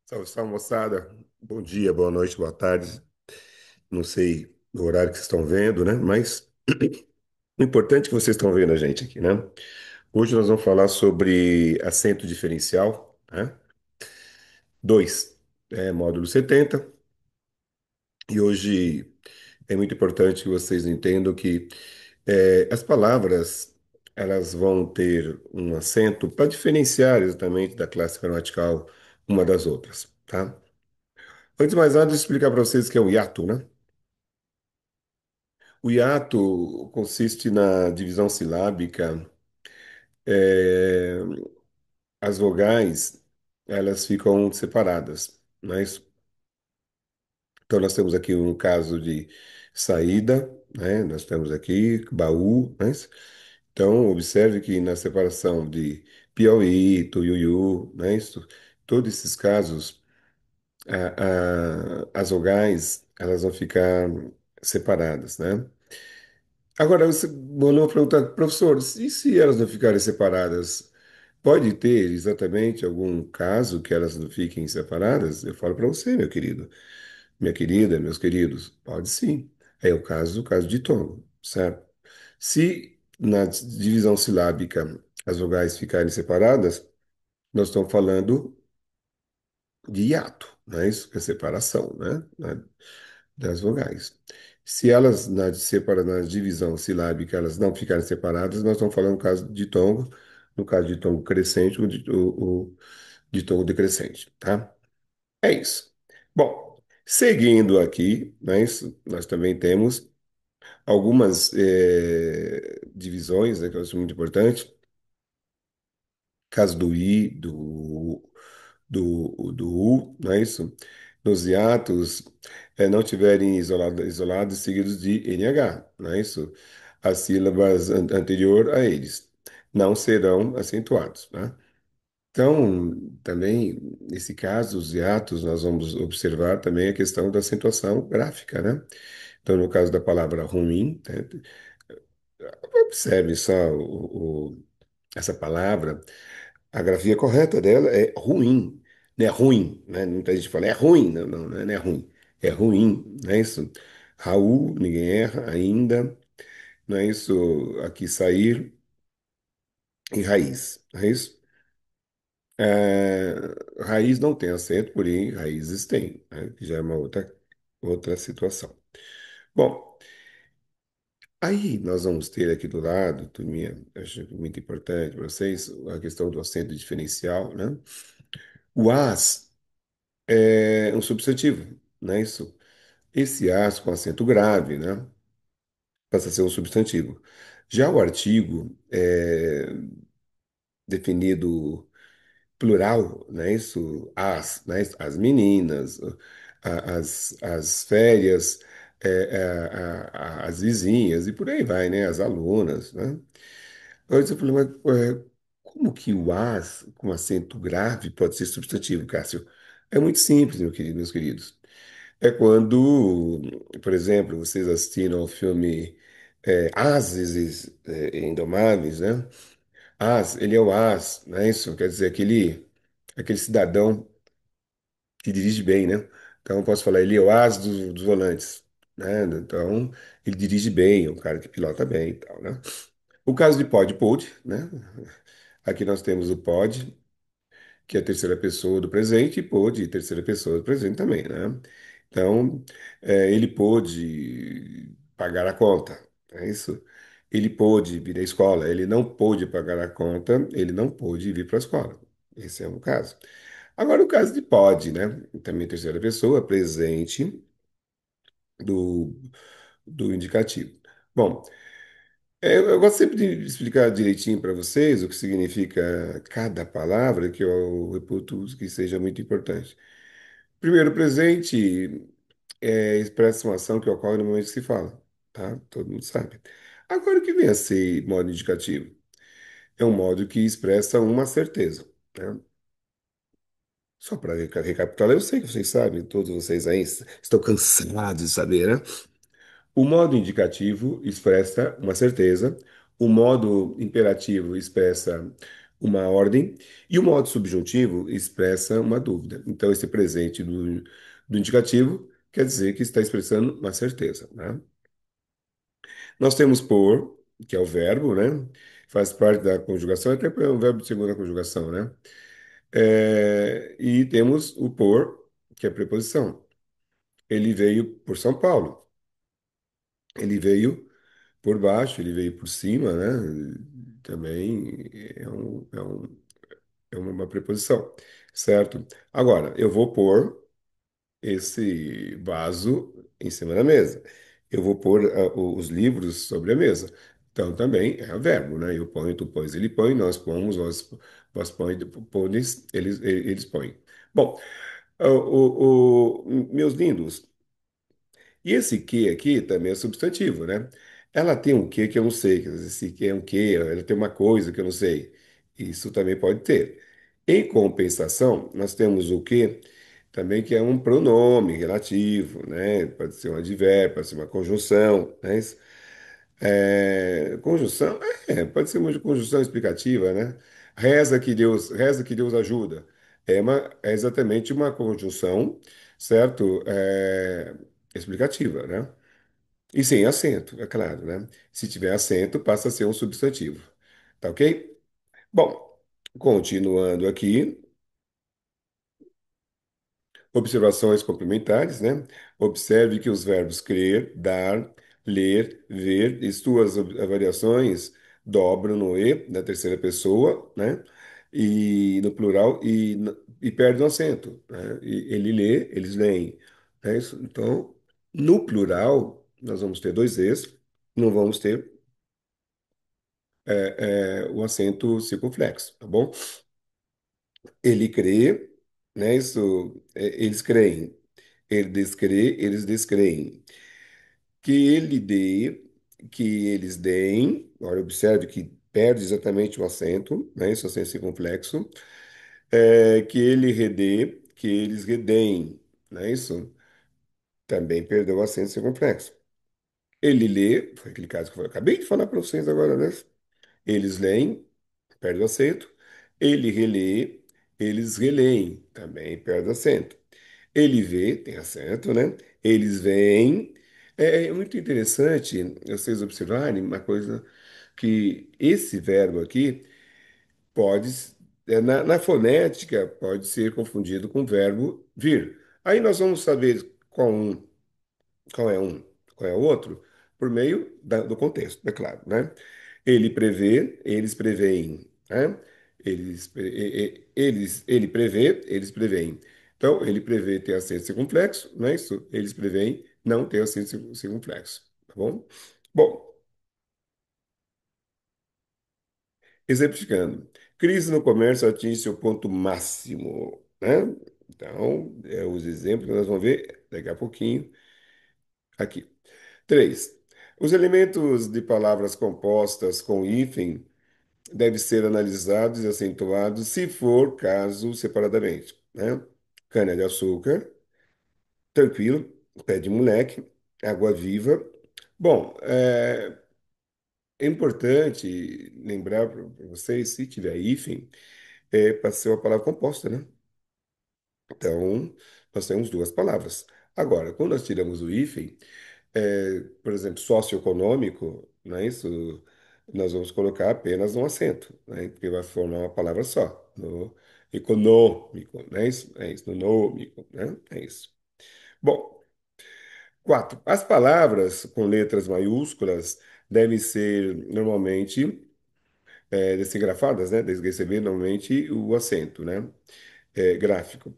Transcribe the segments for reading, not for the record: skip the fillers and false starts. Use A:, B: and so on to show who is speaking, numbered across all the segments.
A: Salve, salve, moçada. Bom dia, boa noite, boa tarde. Não sei o horário que vocês estão vendo, né? Mas o importante é que vocês estão vendo a gente aqui, né? Hoje nós vamos falar sobre acento diferencial, né? 2, módulo 70. E hoje é muito importante que vocês entendam que as palavras elas vão ter um acento para diferenciar exatamente da classe gramatical uma das outras, tá? Antes de mais nada, deixa eu explicar para vocês o que é o hiato, né? O hiato consiste na divisão silábica. é, as vogais, elas ficam separadas, não é isso? Então, nós temos aqui um caso de saída, né? Nós temos aqui baú, não é isso? Então, observe que na separação de Piauí, Tuiuiu, não é isso? Todos esses casos, as vogais, elas vão ficar separadas, né? Agora, você mandou perguntar, professor, e se elas não ficarem separadas? Pode ter exatamente algum caso que elas não fiquem separadas? Eu falo para você, meu querido, minha querida, meus queridos, pode sim. É o caso de tono, certo? Se na divisão silábica as vogais ficarem separadas, nós estamos falando de hiato, não é isso? Que é separação, né? Das vogais. Se elas, na divisão silábica, elas não ficarem separadas, nós estamos falando no caso de tongo, no caso de tongo crescente ou de tongo decrescente, tá? É isso. Bom, seguindo aqui, né, nós também temos algumas divisões, né, que eu acho muito importante. Caso do I, do U, não é isso? Nos hiatos, não tiverem isolados seguidos de NH, não é isso? As sílabas anterior a eles não serão acentuados, tá? Então, também, nesse caso, os hiatos, nós vamos observar também a questão da acentuação gráfica, né? Então, no caso da palavra ruim, né, observe só essa palavra. A grafia correta dela é ruim, não é ruim, né? Muita gente fala é ruim, não é ruim, é ruim, não é isso? Raul, ninguém erra ainda, não é isso? Aqui sair e raiz, não é isso? Raiz não tem acento, porém raízes tem, né? Que já é uma outra situação. Bom, aí nós vamos ter aqui do lado, turminha, eu acho muito importante para vocês, a questão do acento diferencial, né? O as é um substantivo, não é isso? Esse as com acento grave, né? Passa a ser um substantivo. Já o artigo é definido plural, não é isso? Né? As meninas, as férias, as vizinhas e por aí vai, né? As alunas, né? Aí você falou, mas como que o as com acento grave pode ser substantivo, Cássio? É muito simples, meus queridos. É quando, por exemplo, vocês assistiram ao filme Ases Indomáveis, né? As, ele é o as, não é isso? Quer dizer, aquele cidadão que dirige bem, né? Então, eu posso falar, ele é o as dos volantes, né? Então, ele dirige bem, é um cara que pilota bem e tal, né? O caso de pode, né? Aqui nós temos o pode, que é a terceira pessoa do presente, e pôde, terceira pessoa do presente também, né? Então, ele pôde pagar a conta, é isso? Ele pôde vir à escola, ele não pôde pagar a conta, ele não pôde vir para a escola. Esse é um caso. Agora, o caso de pode, né? Também terceira pessoa, presente do, do indicativo. Bom, eu gosto sempre de explicar direitinho para vocês o que significa cada palavra, que eu reputo que seja muito importante. Primeiro, presente expressa uma ação que ocorre no momento que se fala, tá? Todo mundo sabe. Agora, o que vem a ser modo indicativo? É um modo que expressa uma certeza, né? Só para recapitular, eu sei que vocês sabem, todos vocês aí estão cansados de saber, né? O modo indicativo expressa uma certeza, o modo imperativo expressa uma ordem, e o modo subjuntivo expressa uma dúvida. Então, esse presente do indicativo quer dizer que está expressando uma certeza, né? Nós temos por, que é o verbo, né? Faz parte da conjugação, até é um verbo de segunda conjugação, né? E temos o por, que é a preposição. Ele veio por São Paulo. Ele veio por baixo, ele veio por cima, né? Também é uma preposição, certo? Agora, eu vou pôr esse vaso em cima da mesa. Eu vou pôr os livros sobre a mesa. Então, também é verbo, né? Eu ponho, tu pões, ele põe, nós pomos, vós põe, pones, eles põem. Bom, meus lindos, e esse que aqui também é substantivo, né? Ela tem um que eu não sei, quer dizer, esse que é um que, ela tem uma coisa que eu não sei. Isso também pode ter. Em compensação, nós temos o que também que é um pronome relativo, né? Pode ser um advérbio, pode ser uma conjunção, né? Conjunção, pode ser uma conjunção explicativa, né? Reza que Deus ajuda. É exatamente uma conjunção, certo? Explicativa, né? E sem acento, é claro, né? Se tiver acento, passa a ser um substantivo. Tá ok? Bom, continuando aqui, observações complementares, né? Observe que os verbos crer, dar, ler, ver e suas variações dobram no e na terceira pessoa, né? E no plural e perdem o acento, né? E ele lê, eles leem. É isso? Então, no plural, nós vamos ter dois es, não vamos ter o acento circunflexo, tá bom? Ele crê, né? Eles creem. Ele descrê, eles descreem. Que ele dê, que eles deem. Olha, observe que perde exatamente o acento, né? Isso é acento circunflexo. Que ele redê, que eles redeem, não é isso? Também perdeu o acento circunflexo. Ele lê, foi aquele caso que eu acabei de falar para vocês agora, né? Eles leem, perde o acento. Ele relê, eles releem, também perde o acento. Ele vê, tem acento, né? Eles veem. É muito interessante vocês observarem uma coisa que esse verbo aqui pode, na fonética, pode ser confundido com o verbo vir. Aí nós vamos saber qual é um, qual é o outro, por meio do contexto, é claro, né? Ele prevê, eles preveem, né? Ele prevê, eles preveem. Então, ele prevê ter acento circunflexo, não é isso? Eles preveem não ter acento circunflexo, tá bom? Bom, exemplificando. Crise no comércio atinge seu ponto máximo, né? Então, os exemplos que nós vamos ver daqui a pouquinho aqui. 3. Os elementos de palavras compostas com hífen devem ser analisados e acentuados, se for caso, separadamente, né? Cana-de-açúcar, tranquilo, pé de moleque, água viva. Bom, é importante lembrar para vocês, se tiver hífen, para ser uma palavra composta, né? Então, nós temos duas palavras. Agora, quando nós tiramos o hífen, por exemplo, socioeconômico, não é isso? Nós vamos colocar apenas um acento, né? Porque vai formar uma palavra só. No econômico, não é isso? É isso, no nômico, né? É isso. Bom, 4. As palavras com letras maiúsculas devem ser normalmente desgrafadas, né? Devem receber normalmente o acento, né? Gráfico.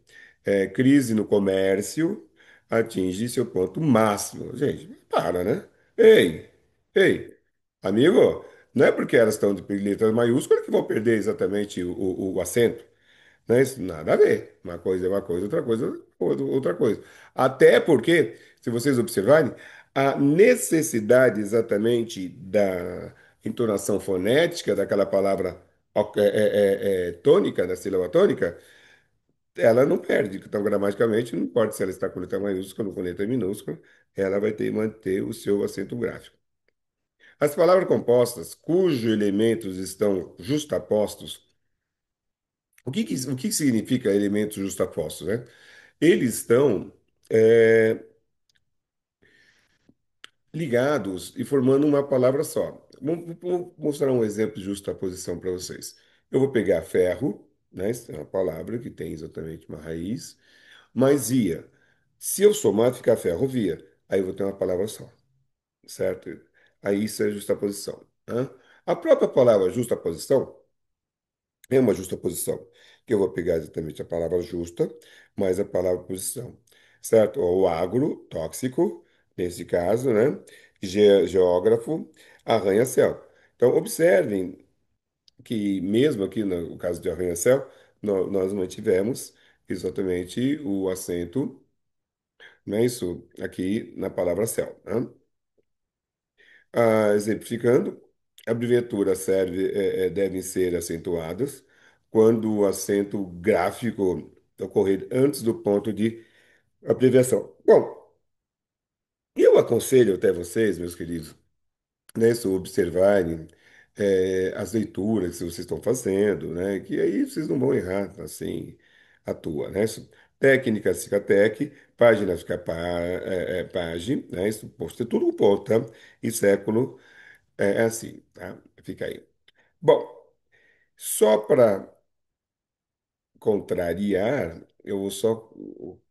A: Crise no comércio atinge seu ponto máximo. Gente, para, né? Ei, ei, amigo, não é porque elas estão de letras maiúsculas que vão perder exatamente o acento. Não é isso? Nada a ver. Uma coisa é uma coisa, outra coisa. Até porque, se vocês observarem, a necessidade exatamente da entonação fonética daquela palavra tônica, da sílaba tônica, ela não perde. Então, gramaticalmente, não importa se ela está com letra maiúscula ou com letra minúscula, ela vai ter que manter o seu acento gráfico. As palavras compostas, cujos elementos estão justapostos, o que significa elementos justapostos, né? Eles estão é, ligados e formando uma palavra só. Vou mostrar um exemplo de justaposição para vocês. Eu vou pegar ferro, né? Isso é uma palavra que tem exatamente uma raiz, mais via. Se eu somar, fica ferrovia. Aí eu vou ter uma palavra só, certo? Aí isso é justaposição. Né? A própria palavra justaposição é uma justaposição, que eu vou pegar exatamente a palavra justa mais a palavra posição, certo? O agro, tóxico, nesse caso, né? Geógrafo, arranha-céu. Então, observem que, mesmo aqui no caso de arranha-céu, nós mantivemos exatamente o acento, né? Isso aqui na palavra céu, né? Exemplificando, abreviaturas devem ser acentuadas quando o acento gráfico ocorrer antes do ponto de abreviação. Bom, eu aconselho até vocês, meus queridos, né, se observarem as leituras que vocês estão fazendo, né, que aí vocês não vão errar assim à toa, né? Técnica fica tec, página fica página, né? Isso, posto, é tudo um ponto, tá? E século é assim, tá? Fica aí. Bom, só para contrariar, eu vou só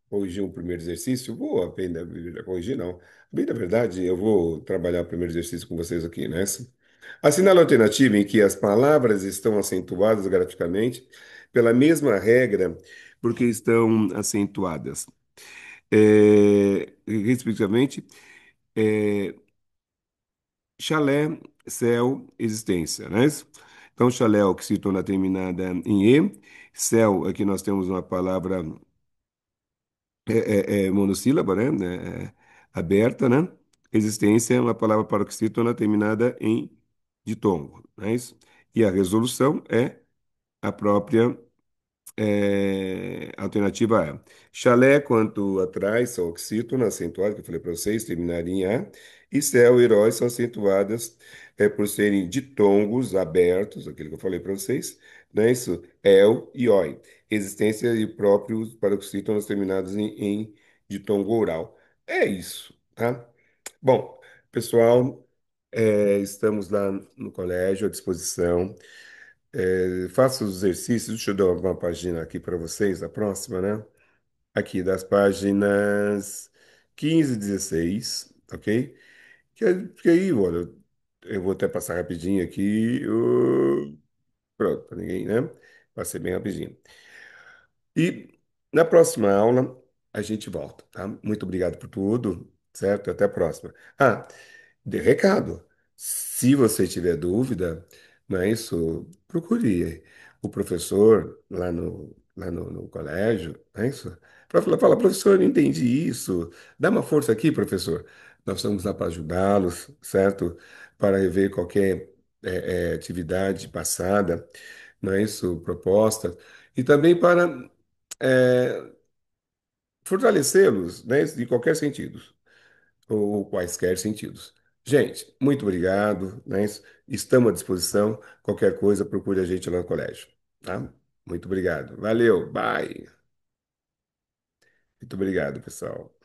A: corrigir um primeiro exercício. Vou apenas corrigir, não. Bem, na verdade, eu vou trabalhar o primeiro exercício com vocês aqui, né? Assinale a alternativa em que as palavras estão acentuadas graficamente pela mesma regra porque estão acentuadas. Respectivamente, é, chalé, céu, existência, né? Então, chalé é o que se torna terminada em E. Céu, aqui nós temos uma palavra monossílaba, aberta, né? Existência é uma palavra paroxítona terminada em ditongo, não é isso? E a resolução é a própria alternativa A. Chalé, quanto atrás, são oxítono, acentuado, que eu falei para vocês, terminaria em A. E céu e herói são acentuadas por serem ditongos abertos, aquilo que eu falei para vocês, né? Isso, el e oi. Existência e próprios paroxítonos terminados em ditongo oral. É isso, tá? Bom, pessoal, estamos lá no colégio à disposição. Faça os exercícios, deixa eu dar uma página aqui para vocês, a próxima, né? Aqui, das páginas 15 e 16, ok? Que aí, olha, eu vou até passar rapidinho aqui. Pronto, para ninguém, né? Passei bem rapidinho. E na próxima aula a gente volta, tá? Muito obrigado por tudo, certo? Até a próxima. De recado, se você tiver dúvida, não é isso, procure o professor lá no colégio, não é isso? Para falar, professor, eu não entendi isso. Dá uma força aqui, professor. Nós estamos lá para ajudá-los, certo? Para rever qualquer atividade passada, não é isso? Proposta. E também para é, fortalecê-los, né? De qualquer sentido ou quaisquer sentidos. Gente, muito obrigado, né? Estamos à disposição. Qualquer coisa, procure a gente lá no colégio, tá? Muito obrigado. Valeu, bye. Muito obrigado, pessoal.